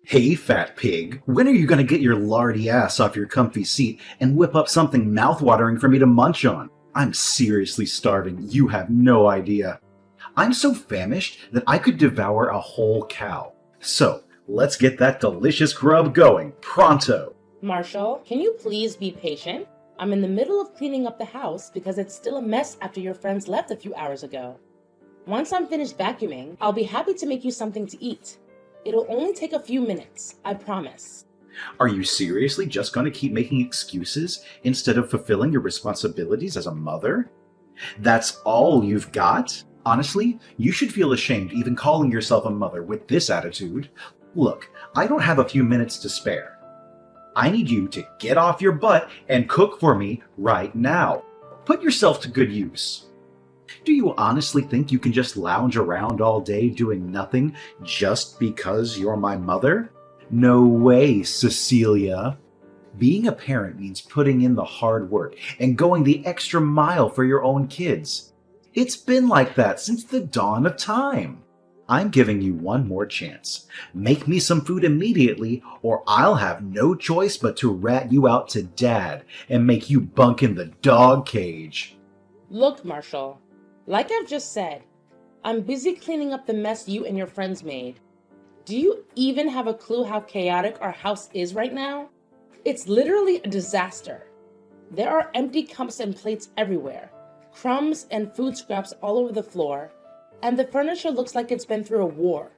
Hey, fat pig, when are you gonna get your lardy ass off your comfy seat and whip up something mouthwatering for me to munch on? I'm seriously starving, you have no idea. I'm so famished that I could devour a whole cow. So, let's get that delicious grub going, pronto! Marshall, can you please be patient? I'm in the middle of cleaning up the house because it's still a mess after your friends left a few hours ago. Once I'm finished vacuuming, I'll be happy to make you something to eat. It'll only take a few minutes, I promise. Are you seriously just gonna keep making excuses instead of fulfilling your responsibilities as a mother? That's all you've got? Honestly, you should feel ashamed even calling yourself a mother with this attitude. Look, I don't have a few minutes to spare. I need you to get off your butt and cook for me right now. Put yourself to good use. Do you honestly think you can just lounge around all day doing nothing just because you're my mother? No way, Cecilia. Being a parent means putting in the hard work and going the extra mile for your own kids. It's been like that since the dawn of time. I'm giving you one more chance. Make me some food immediately, or I'll have no choice but to rat you out to Dad and make you bunk in the dog cage. Look, Marshall, like I've just said, I'm busy cleaning up the mess you and your friends made. Do you even have a clue how chaotic our house is right now? It's literally a disaster. There are empty cups and plates everywhere, crumbs and food scraps all over the floor, and the furniture looks like it's been through a war.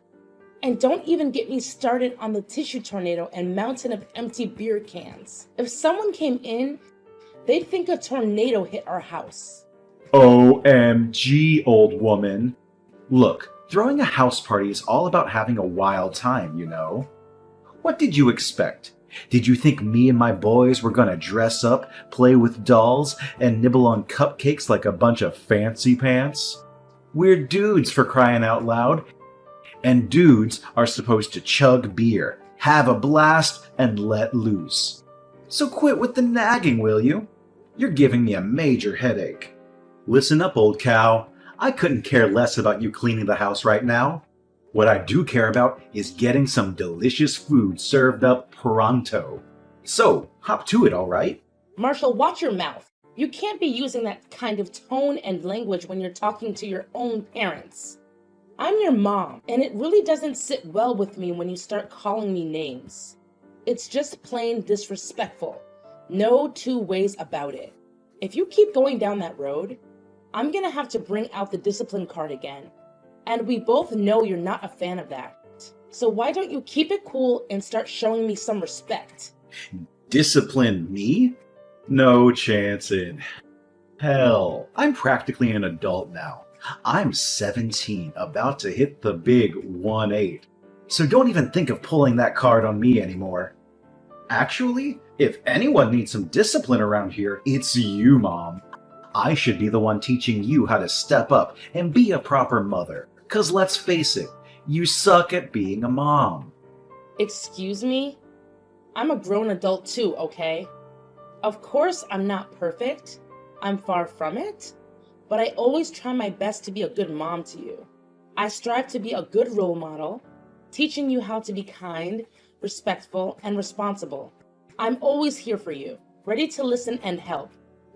And don't even get me started on the tissue tornado and mountain of empty beer cans. If someone came in, they'd think a tornado hit our house. OMG, old woman. Look, throwing a house party is all about having a wild time, you know. What did you expect? Did you think me and my boys were gonna dress up, play with dolls, and nibble on cupcakes like a bunch of fancy pants? We're dudes, for crying out loud. And dudes are supposed to chug beer, have a blast, and let loose. So quit with the nagging, will you? You're giving me a major headache. Listen up, old cow. I couldn't care less about you cleaning the house right now. What I do care about is getting some delicious food served up pronto. So, hop to it, all right? Marshall, watch your mouth. You can't be using that kind of tone and language when you're talking to your own parents. I'm your mom, and it really doesn't sit well with me when you start calling me names. It's just plain disrespectful. No two ways about it. If you keep going down that road, I'm gonna have to bring out the discipline card again. And we both know you're not a fan of that. So why don't you keep it cool and start showing me some respect? Discipline me? No chance in hell. I'm practically an adult now. I'm 17, about to hit the big 1-8. So don't even think of pulling that card on me anymore. Actually, if anyone needs some discipline around here, it's you, Mom. I should be the one teaching you how to step up and be a proper mother. 'Cause let's face it, you suck at being a mom. Excuse me? I'm a grown adult too, okay? Of course I'm not perfect. I'm far from it. But I always try my best to be a good mom to you. I strive to be a good role model, teaching you how to be kind, respectful, and responsible. I'm always here for you, ready to listen and help.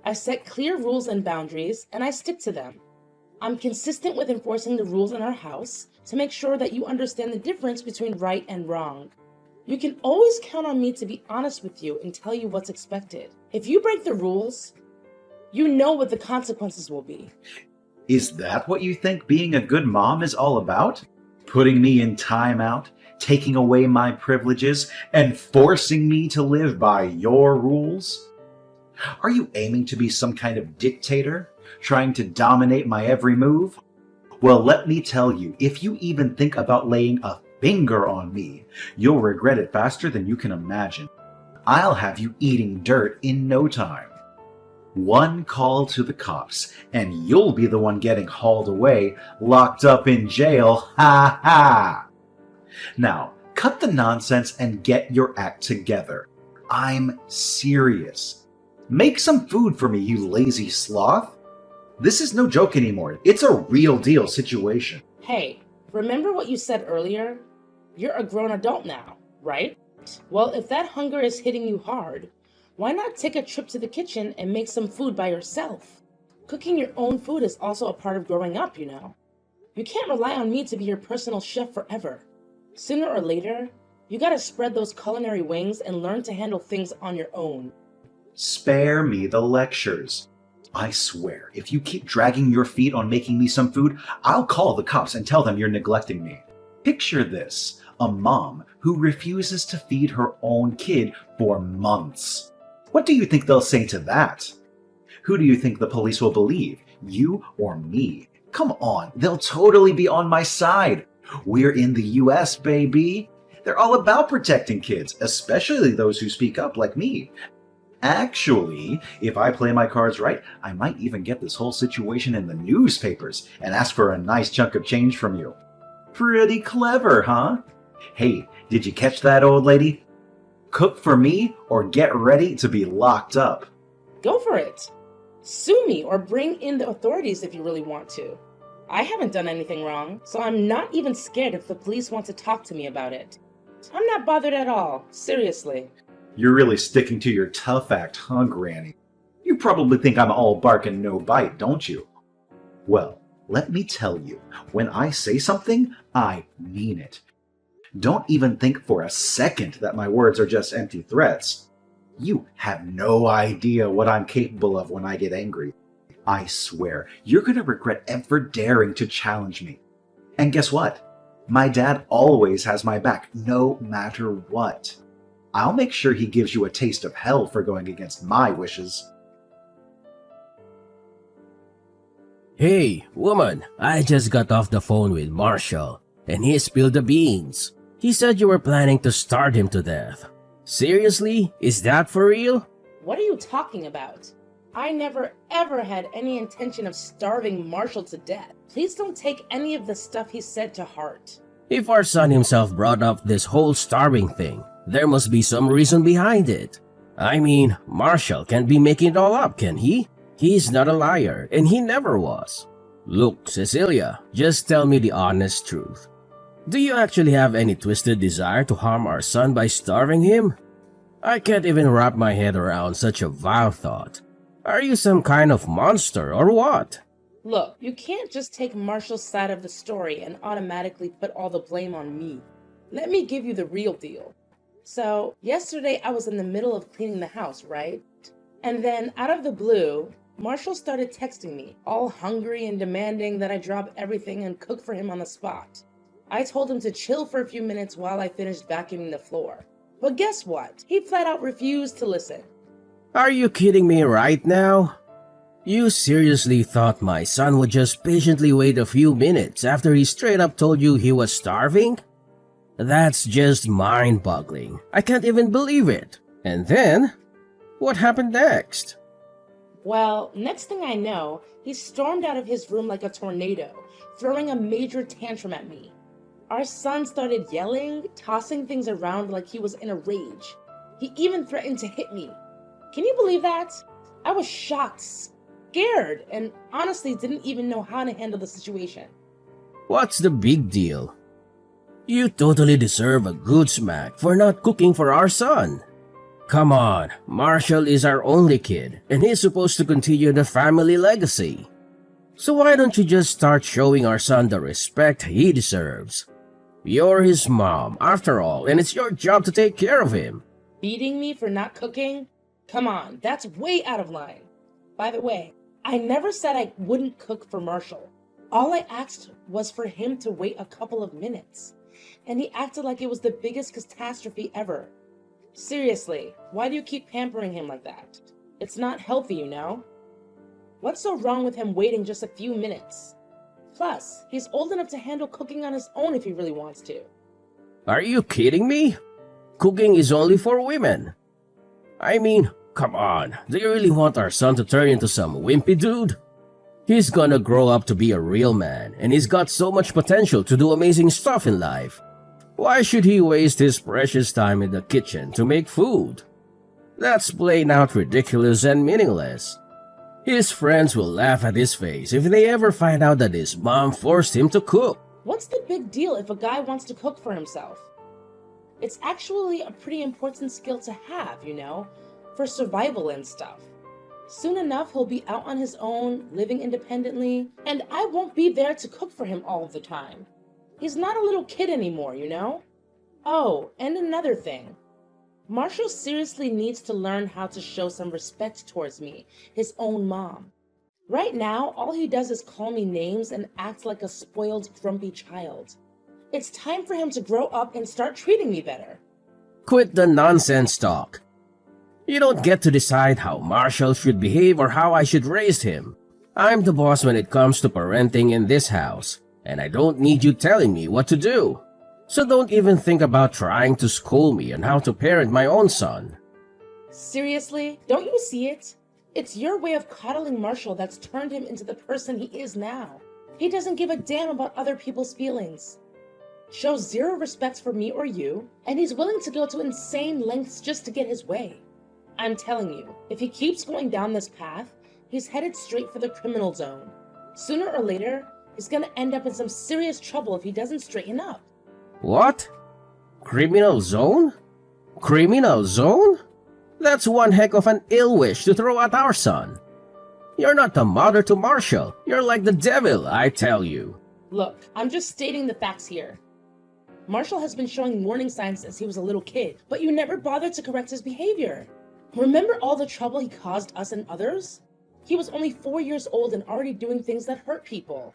I set clear rules and boundaries, and I stick to them. I'm consistent with enforcing the rules in our house to make sure that you understand the difference between right and wrong. You can always count on me to be honest with you and tell you what's expected. If you break the rules, you know what the consequences will be. Is that what you think being a good mom is all about? Putting me in timeout, taking away my privileges, and forcing me to live by your rules? Are you aiming to be some kind of dictator, trying to dominate my every move? Well, let me tell you, if you even think about laying a finger on me, you'll regret it faster than you can imagine. I'll have you eating dirt in no time. One call to the cops, and you'll be the one getting hauled away, locked up in jail, ha ha! Now, cut the nonsense and get your act together. I'm serious. Make some food for me, you lazy sloth. This is no joke anymore. It's a real deal situation. Hey, remember what you said earlier? You're a grown adult now, right? Well, if that hunger is hitting you hard, why not take a trip to the kitchen and make some food by yourself? Cooking your own food is also a part of growing up, you know. You can't rely on me to be your personal chef forever. Sooner or later, you gotta spread those culinary wings and learn to handle things on your own. Spare me the lectures. I swear, if you keep dragging your feet on making me some food, I'll call the cops and tell them you're neglecting me. Picture this, a mom who refuses to feed her own kid for months. What do you think they'll say to that? Who do you think the police will believe, you or me? Come on, they'll totally be on my side. We're in the US, baby. They're all about protecting kids, especially those who speak up like me. Actually, if I play my cards right, I might even get this whole situation in the newspapers and ask for a nice chunk of change from you. Pretty clever, huh? Hey, did you catch that, old lady? Cook for me or get ready to be locked up. Go for it. Sue me or bring in the authorities if you really want to. I haven't done anything wrong, so I'm not even scared if the police want to talk to me about it. I'm not bothered at all, seriously. You're really sticking to your tough act, huh, Granny? You probably think I'm all bark and no bite, don't you? Well, let me tell you, when I say something, I mean it. Don't even think for a second that my words are just empty threats. You have no idea what I'm capable of when I get angry. I swear, you're gonna regret ever daring to challenge me. And guess what? My dad always has my back, no matter what. I'll make sure he gives you a taste of hell for going against my wishes. Hey, woman, I just got off the phone with Marshall, and he spilled the beans. He said you were planning to starve him to death. Seriously? Is that for real? What are you talking about? I never ever had any intention of starving Marshall to death. Please don't take any of the stuff he said to heart. If our son himself brought up this whole starving thing, there must be some reason behind it. I mean, Marshall can't be making it all up, can he? He's not a liar, and he never was. Look, Cecilia, just tell me the honest truth. Do you actually have any twisted desire to harm our son by starving him? I can't even wrap my head around such a vile thought. Are you some kind of monster or what? Look, you can't just take Marshall's side of the story and automatically put all the blame on me. Let me give you the real deal. So, yesterday I was in the middle of cleaning the house, right? And then, out of the blue, Marshall started texting me, all hungry and demanding that I drop everything and cook for him on the spot. I told him to chill for a few minutes while I finished vacuuming the floor. But guess what? He flat out refused to listen. Are you kidding me right now? You seriously thought my son would just patiently wait a few minutes after he straight up told you he was starving? That's just mind-boggling. I can't even believe it. And then, what happened next? Well, next thing I know, he stormed out of his room like a tornado, throwing a major tantrum at me. Our son started yelling, tossing things around like he was in a rage. He even threatened to hit me. Can you believe that? I was shocked, scared, and honestly didn't even know how to handle the situation. What's the big deal? You totally deserve a good smack for not cooking for our son. Come on, Marshall is our only kid, and he's supposed to continue the family legacy. So why don't you just start showing our son the respect he deserves? You're his mom, after all, and it's your job to take care of him. Beating me for not cooking? Come on, that's way out of line. By the way, I never said I wouldn't cook for Marshall. All I asked was for him to wait a couple of minutes. And he acted like it was the biggest catastrophe ever. Seriously, why do you keep pampering him like that? It's not healthy, you know? What's so wrong with him waiting just a few minutes? Plus, he's old enough to handle cooking on his own if he really wants to. Are you kidding me? Cooking is only for women. I mean, come on, do you really want our son to turn into some wimpy dude? He's gonna grow up to be a real man, and he's got so much potential to do amazing stuff in life. Why should he waste his precious time in the kitchen to make food? That's plain out ridiculous and meaningless. His friends will laugh at his face if they ever find out that his mom forced him to cook. What's the big deal if a guy wants to cook for himself? It's actually a pretty important skill to have, for survival and stuff. Soon enough, he'll be out on his own, living independently, and I won't be there to cook for him all of the time. He's not a little kid anymore, Oh, and another thing. Marshall seriously needs to learn how to show some respect towards me, his own mom. Right now, all he does is call me names and act like a spoiled, grumpy child. It's time for him to grow up and start treating me better. Quit the nonsense talk. You don't get to decide how Marshall should behave or how I should raise him. I'm the boss when it comes to parenting in this house, and I don't need you telling me what to do. So don't even think about trying to school me on how to parent my own son. Seriously? Don't you see it? It's your way of coddling Marshall that's turned him into the person he is now. He doesn't give a damn about other people's feelings. Shows zero respect for me or you, and he's willing to go to insane lengths just to get his way. I'm telling you, if he keeps going down this path, he's headed straight for the criminal zone. Sooner or later, he's gonna end up in some serious trouble if he doesn't straighten up. What? Criminal zone? Criminal zone? That's one heck of an ill wish to throw at our son. You're not the mother to Marshall. You're like the devil, I tell you. Look, I'm just stating the facts here. Marshall has been showing warning signs since he was a little kid, but you never bothered to correct his behavior. Remember all the trouble he caused us and others? He was only 4 years old and already doing things that hurt people.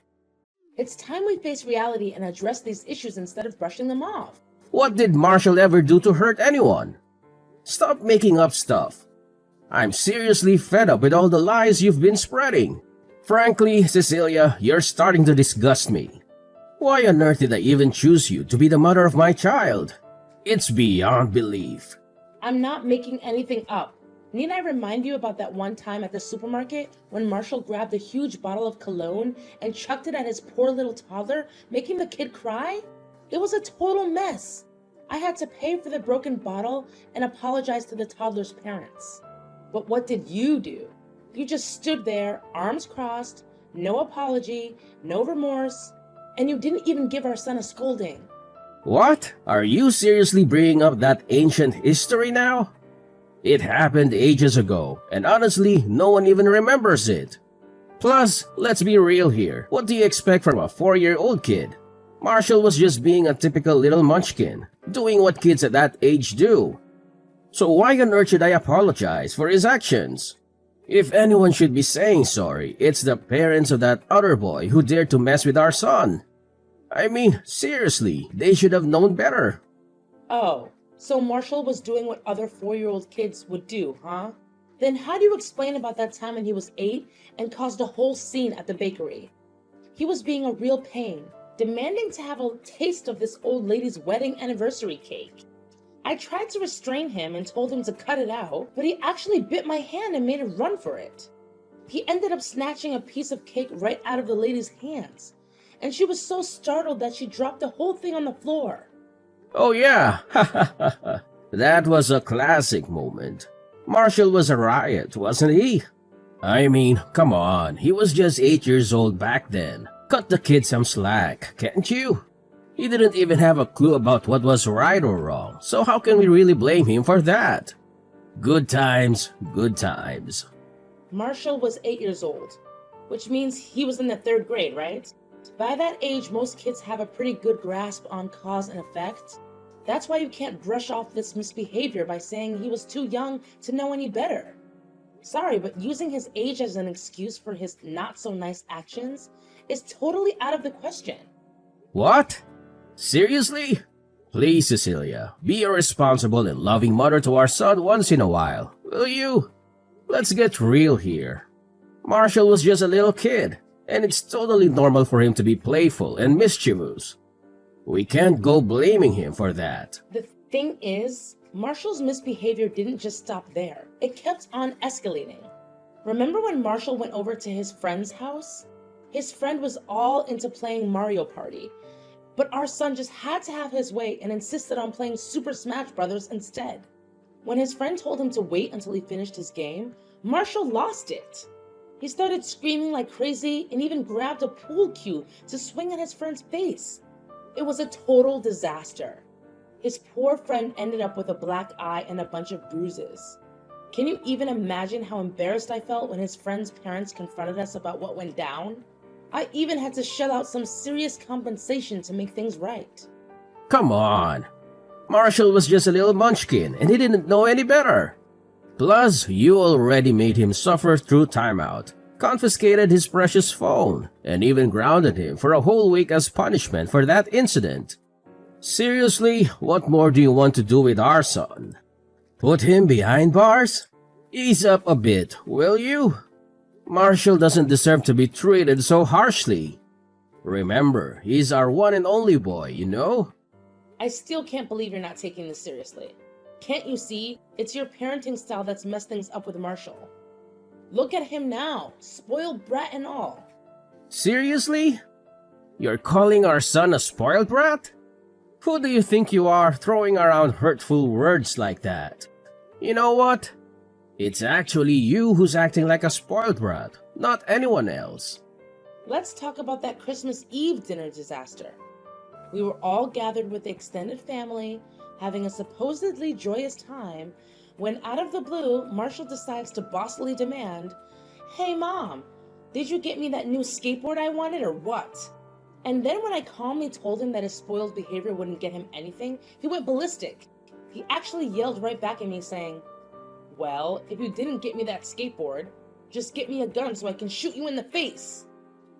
It's time we face reality and address these issues instead of brushing them off. What did Marshall ever do to hurt anyone? Stop making up stuff. I'm seriously fed up with all the lies you've been spreading. Frankly, Cecilia, you're starting to disgust me. Why on earth did I even choose you to be the mother of my child? It's beyond belief. I'm not making anything up. Need I remind you about that one time at the supermarket when Marshall grabbed a huge bottle of cologne and chucked it at his poor little toddler, making the kid cry? It was a total mess. I had to pay for the broken bottle and apologize to the toddler's parents. But what did you do? You just stood there, arms crossed, no apology, no remorse, and you didn't even give our son a scolding. What? Are you seriously bringing up that ancient history now? It happened ages ago, and honestly, no one even remembers it. Plus, let's be real here. What do you expect from a 4-year-old kid? Marshall was just being a typical little munchkin, doing what kids at that age do. So why on earth should I apologize for his actions? If anyone should be saying sorry, it's the parents of that other boy who dared to mess with our son. I mean, seriously, they should have known better. Oh, so Marshall was doing what other 4-year-old kids would do, huh? Then how do you explain about that time when he was 8 and caused a whole scene at the bakery? He was being a real pain, demanding to have a taste of this old lady's wedding anniversary cake. I tried to restrain him and told him to cut it out, but he actually bit my hand and made a run for it. He ended up snatching a piece of cake right out of the lady's hands, and she was so startled that she dropped the whole thing on the floor. Oh yeah, that was a classic moment. Marshall was a riot, wasn't he? I mean, come on, he was just 8 years old back then. Cut the kid some slack, can't you? He didn't even have a clue about what was right or wrong, so how can we really blame him for that? Good times, good times. Marshall was 8 years old, which means he was in the 3rd grade, right? By that age, most kids have a pretty good grasp on cause and effect. That's why you can't brush off this misbehavior by saying he was too young to know any better. Sorry, but using his age as an excuse for his not-so-nice actions is totally out of the question. What? Seriously? Please, Cecilia, be a responsible and loving mother to our son once in a while, will you? Let's get real here. Marshall was just a little kid, and it's totally normal for him to be playful and mischievous. We can't go blaming him for that. The thing is, Marshall's misbehavior didn't just stop there. It kept on escalating. Remember when Marshall went over to his friend's house? His friend was all into playing Mario Party, but our son just had to have his way and insisted on playing Super Smash Bros. Instead. When his friend told him to wait until he finished his game, Marshall lost it. He started screaming like crazy and even grabbed a pool cue to swing at his friend's face. It was a total disaster. His poor friend ended up with a black eye and a bunch of bruises. Can you even imagine how embarrassed I felt when his friend's parents confronted us about what went down? I even had to shell out some serious compensation to make things right. Come on. Marshall was just a little munchkin and he didn't know any better. Plus, you already made him suffer through timeout, confiscated his precious phone, and even grounded him for a whole week as punishment for that incident. Seriously, what more do you want to do with our son? Put him behind bars? Ease up a bit, will you? Marshall doesn't deserve to be treated so harshly. Remember, he's our one and only boy, you know? I still can't believe you're not taking this seriously. Can't you see? It's your parenting style that's messed things up with Marshall. Look at him now, spoiled brat and all. Seriously? You're calling our son a spoiled brat? Who do you think you are throwing around hurtful words like that? You know what? It's actually you who's acting like a spoiled brat, not anyone else. Let's talk about that Christmas Eve dinner disaster. We were all gathered with the extended family, having a supposedly joyous time, when out of the blue, Marshall decides to bossily demand, "Hey Mom, did you get me that new skateboard I wanted or what?" And then when I calmly told him that his spoiled behavior wouldn't get him anything, he went ballistic. He actually yelled right back at me saying, "Well, if you didn't get me that skateboard, just get me a gun so I can shoot you in the face."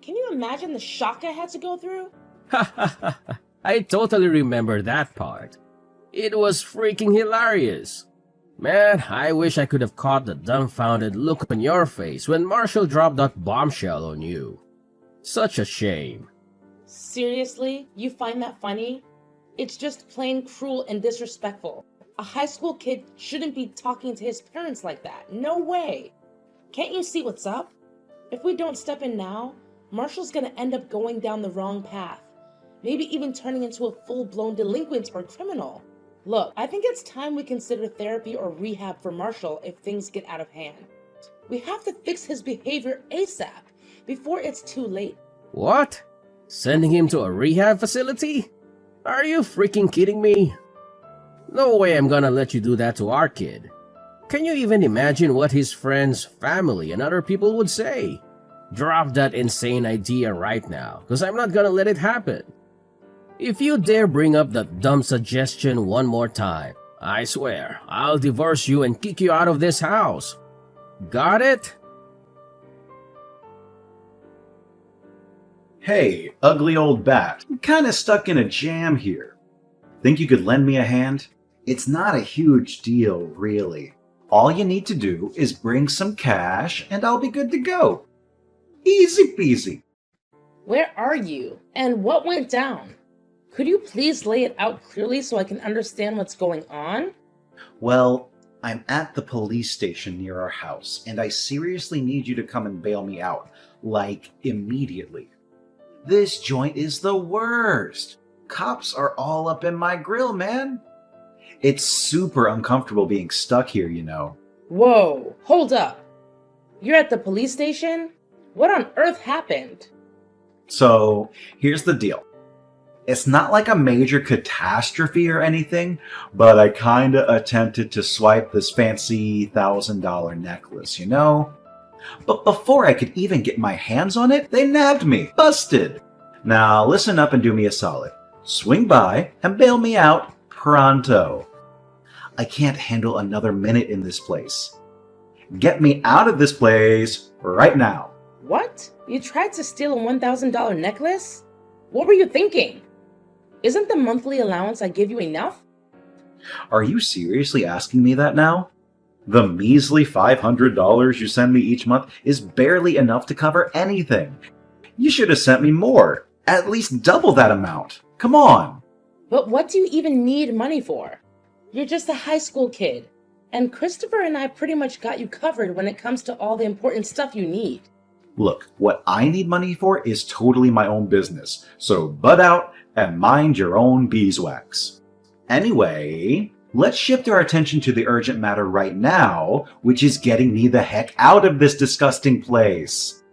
Can you imagine the shock I had to go through? I totally remember that part. It was freaking hilarious. Man, I wish I could have caught the dumbfounded look on your face when Marshall dropped that bombshell on you. Such a shame. Seriously? You find that funny? It's just plain cruel and disrespectful. A high school kid shouldn't be talking to his parents like that. No way. Can't you see what's up? If we don't step in now, Marshall's gonna end up going down the wrong path. Maybe even turning into a full-blown delinquent or criminal. Look, I think it's time we consider therapy or rehab for Marshall if things get out of hand. We have to fix his behavior ASAP, before it's too late. What? Sending him to a rehab facility? Are you freaking kidding me? No way I'm gonna let you do that to our kid. Can you even imagine what his friends, family, and other people would say? Drop that insane idea right now, because I'm not gonna let it happen. If you dare bring up that dumb suggestion one more time, I swear, I'll divorce you and kick you out of this house. Got it? Hey, ugly old bat. I'm kinda stuck in a jam here. Think you could lend me a hand? It's not a huge deal, really. All you need to do is bring some cash and I'll be good to go. Easy peasy. Where are you? And what went down? Could you please lay it out clearly so I can understand what's going on? Well, I'm at the police station near our house, and I seriously need you to come and bail me out. Like, immediately. This joint is the worst. Cops are all up in my grill, man. It's super uncomfortable being stuck here, you know. Whoa, hold up. You're at the police station? What on earth happened? So, here's the deal. It's not like a major catastrophe or anything, but I kinda attempted to swipe this fancy $1,000 necklace, you know? But before I could even get my hands on it, they nabbed me. Busted! Now listen up and do me a solid. Swing by and bail me out pronto. I can't handle another minute in this place. Get me out of this place right now. What? You tried to steal a $1,000 necklace? What were you thinking? Isn't the monthly allowance I give you enough? Are you seriously asking me that now? The measly $500 you send me each month is barely enough to cover anything. You should have sent me more. At least double that amount. Come on. But what do you even need money for? You're just a high school kid. And Christopher and I pretty much got you covered when it comes to all the important stuff you need. Look, what I need money for is totally my own business. So butt out and mind your own beeswax. Anyway, let's shift our attention to the urgent matter right now, which is getting me the heck out of this disgusting place.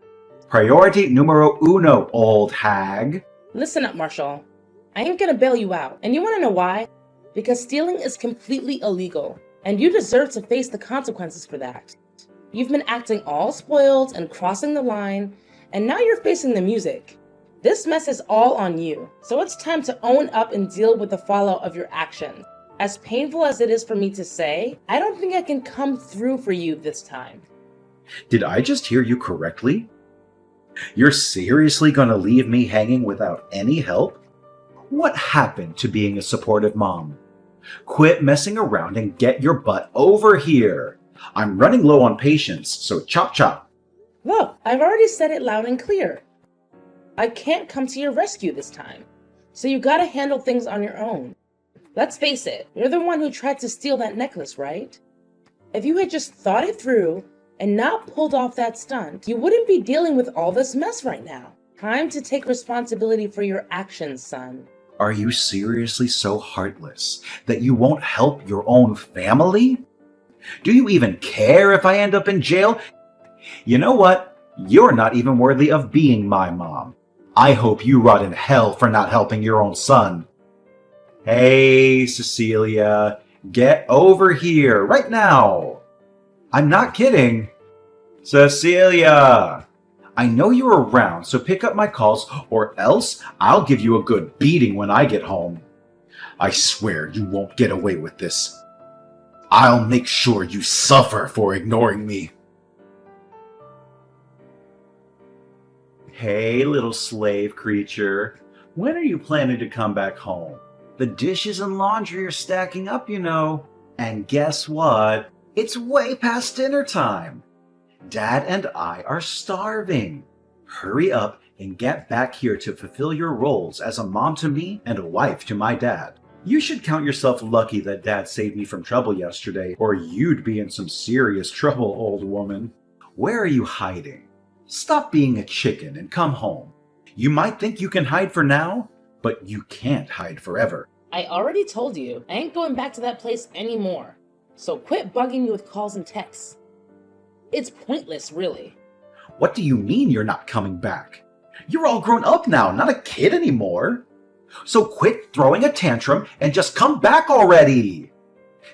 Priority numero uno, old hag. Listen up, Marshall. I ain't gonna bail you out. And you wanna know why? because stealing is completely illegal, and you deserve to face the consequences for that. You've been acting all spoiled and crossing the line, and now you're facing the music. This mess is all on you, so it's time to own up and deal with the fallout of your actions. As painful as it is for me to say, I don't think I can come through for you this time. Did I just hear you correctly? You're seriously gonna leave me hanging without any help? What happened to being a supportive mom? Quit messing around and get your butt over here. I'm running low on patience, so chop chop. Look, I've already said it loud and clear. I can't come to your rescue this time, so you gotta handle things on your own. Let's face it, you're the one who tried to steal that necklace, right? If you had just thought it through and not pulled off that stunt, you wouldn't be dealing with all this mess right now. Time to take responsibility for your actions, son. Are you seriously so heartless that you won't help your own family? Do you even care if I end up in jail? You know what? You're not even worthy of being my mom. I hope you rot in hell for not helping your own son. Hey, Cecilia, get over here right now. I'm not kidding. Cecilia! I know you're around, so pick up my calls or else I'll give you a good beating when I get home. I swear you won't get away with this. I'll make sure you suffer for ignoring me. Hey, little slave creature. When are you planning to come back home? The dishes and laundry are stacking up, you know. And guess what? It's way past dinner time. Dad and I are starving. Hurry up and get back here to fulfill your roles as a mom to me and a wife to my dad. You should count yourself lucky that Dad saved me from trouble yesterday, or you'd be in some serious trouble, old woman. Where are you hiding? Stop being a chicken and come home. You might think you can hide for now, but you can't hide forever. I already told you, I ain't going back to that place anymore. So quit bugging me with calls and texts. It's pointless, really. What do you mean you're not coming back? You're all grown up now, not a kid anymore. So quit throwing a tantrum and just come back already.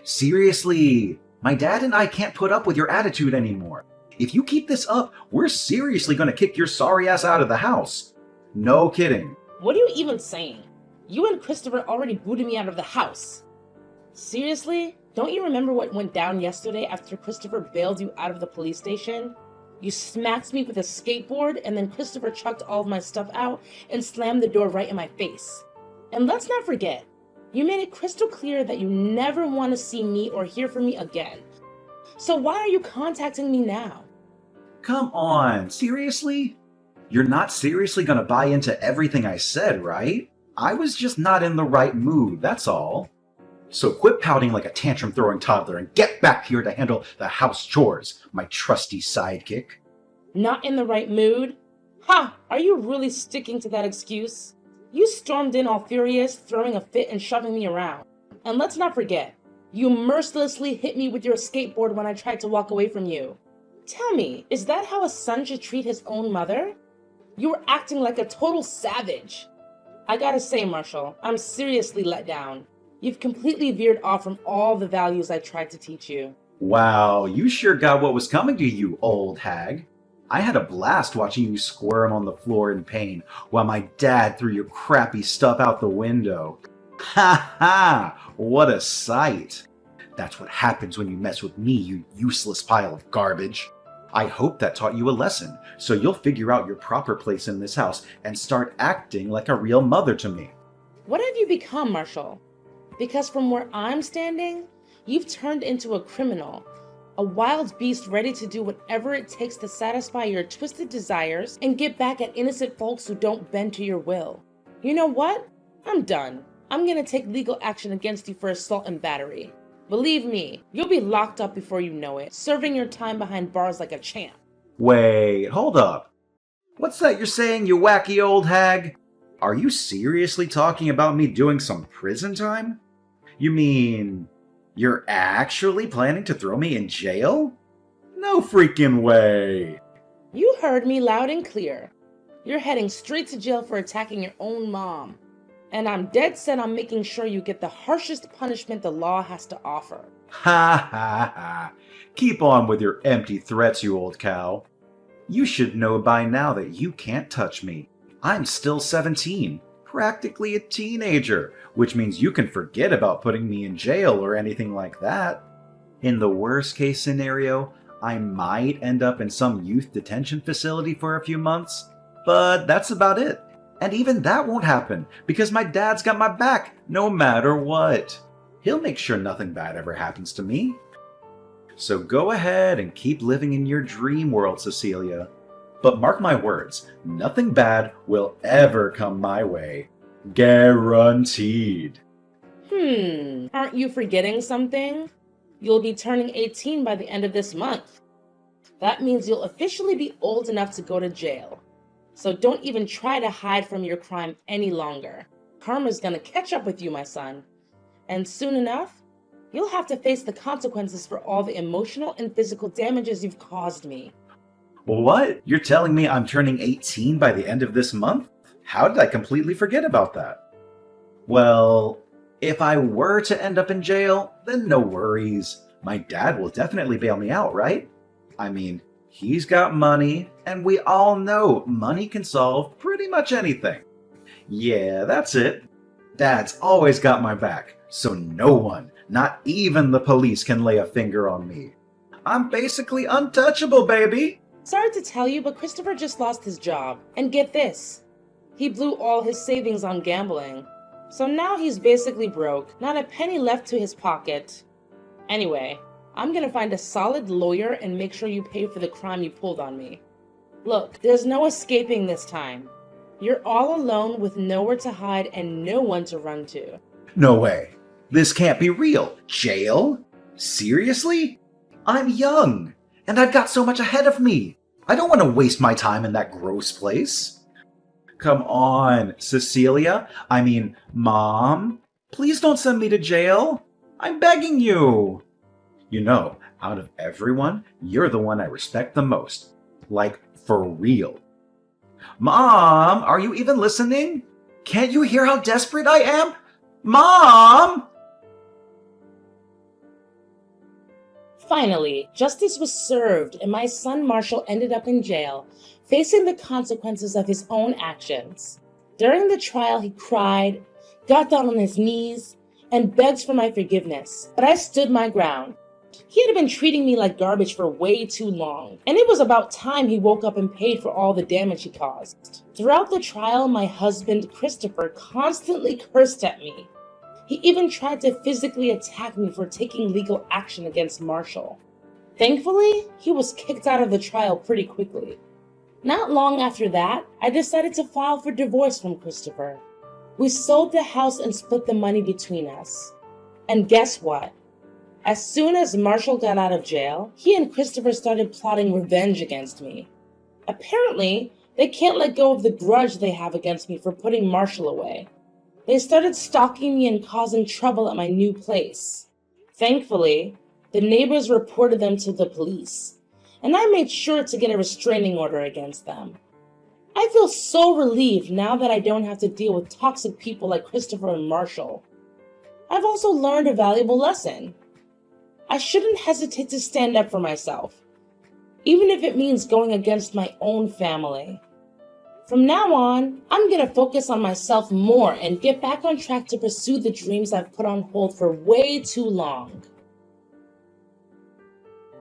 Seriously, my dad and I can't put up with your attitude anymore. If you keep this up, we're seriously gonna kick your sorry ass out of the house. No kidding. What are you even saying? You and Christopher already booted me out of the house. Seriously? Don't you remember what went down yesterday after Christopher bailed you out of the police station? You smacked me with a skateboard and then Christopher chucked all of my stuff out and slammed the door right in my face. And let's not forget, you made it crystal clear that you never want to see me or hear from me again. So why are you contacting me now? Come on, seriously? You're not seriously gonna buy into everything I said, right? I was just not in the right mood, that's all. So quit pouting like a tantrum-throwing toddler and get back here to handle the house chores, my trusty sidekick. Not in the right mood? Ha! Are you really sticking to that excuse? You stormed in all furious, throwing a fit and shoving me around. And let's not forget, you mercilessly hit me with your skateboard when I tried to walk away from you. Tell me, is that how a son should treat his own mother? You were acting like a total savage. I gotta say, Marshall, I'm seriously let down. You've completely veered off from all the values I tried to teach you. Wow, you sure got what was coming to you, old hag. I had a blast watching you squirm on the floor in pain while my dad threw your crappy stuff out the window. Ha ha! What a sight! That's what happens when you mess with me, you useless pile of garbage. I hope that taught you a lesson, so you'll figure out your proper place in this house and start acting like a real mother to me. What have you become, Marshall? Because from where I'm standing, you've turned into a criminal, a wild beast ready to do whatever it takes to satisfy your twisted desires and get back at innocent folks who don't bend to your will. You know what? I'm done. I'm gonna take legal action against you for assault and battery. Believe me, you'll be locked up before you know it, serving your time behind bars like a champ. Wait, hold up. What's that you're saying, you wacky old hag? Are you seriously talking about me doing some prison time? You mean, you're actually planning to throw me in jail? No freaking way. You heard me loud and clear. You're heading straight to jail for attacking your own mom. And I'm dead set on making sure you get the harshest punishment the law has to offer. Ha ha ha. Keep on with your empty threats, you old cow. You should know by now that you can't touch me. I'm still 17, practically a teenager, which means you can forget about putting me in jail or anything like that. In the worst case scenario, I might end up in some youth detention facility for a few months, but that's about it. And even that won't happen because my dad's got my back no matter what. He'll make sure nothing bad ever happens to me. So go ahead and keep living in your dream world, Cecilia. But mark my words, nothing bad will ever come my way. Guaranteed. Aren't you forgetting something? You'll be turning 18 by the end of this month. That means you'll officially be old enough to go to jail. So don't even try to hide from your crime any longer. Karma's gonna catch up with you, my son. And soon enough, you'll have to face the consequences for all the emotional and physical damages you've caused me. What? You're telling me I'm turning 18 by the end of this month? How did I completely forget about that? Well, if I were to end up in jail, then no worries. My dad will definitely bail me out, right? I mean, he's got money, and we all know money can solve pretty much anything. Yeah, that's it. Dad's always got my back, so no one, not even the police, can lay a finger on me. I'm basically untouchable, baby! Sorry to tell you, but Christopher just lost his job. And get this, he blew all his savings on gambling. So now he's basically broke, not a penny left to his pocket. Anyway, I'm gonna find a solid lawyer and make sure you pay for the crime you pulled on me. Look, there's no escaping this time. You're all alone with nowhere to hide and no one to run to. No way. This can't be real. Jail? Seriously? I'm young, and I've got so much ahead of me. I don't want to waste my time in that gross place. Come on, Cecilia. I mean, Mom. Please don't send me to jail. I'm begging you. You know, out of everyone, you're the one I respect the most. Like, for real. Mom, are you even listening? Can't you hear how desperate I am? Mom! Finally, justice was served and my son Marshall ended up in jail, facing the consequences of his own actions. During the trial, he cried, got down on his knees, and begged for my forgiveness, but I stood my ground. He had been treating me like garbage for way too long, and it was about time he woke up and paid for all the damage he caused. Throughout the trial, my husband, Christopher, constantly cursed at me. He even tried to physically attack me for taking legal action against Marshall. Thankfully, he was kicked out of the trial pretty quickly. Not long after that, I decided to file for divorce from Christopher. We sold the house and split the money between us. And guess what? As soon as Marshall got out of jail, he and Christopher started plotting revenge against me. Apparently, they can't let go of the grudge they have against me for putting Marshall away. They started stalking me and causing trouble at my new place. Thankfully, the neighbors reported them to the police, and I made sure to get a restraining order against them. I feel so relieved now that I don't have to deal with toxic people like Christopher and Marshall. I've also learned a valuable lesson. I shouldn't hesitate to stand up for myself, even if it means going against my own family. From now on, I'm going to focus on myself more and get back on track to pursue the dreams I've put on hold for way too long.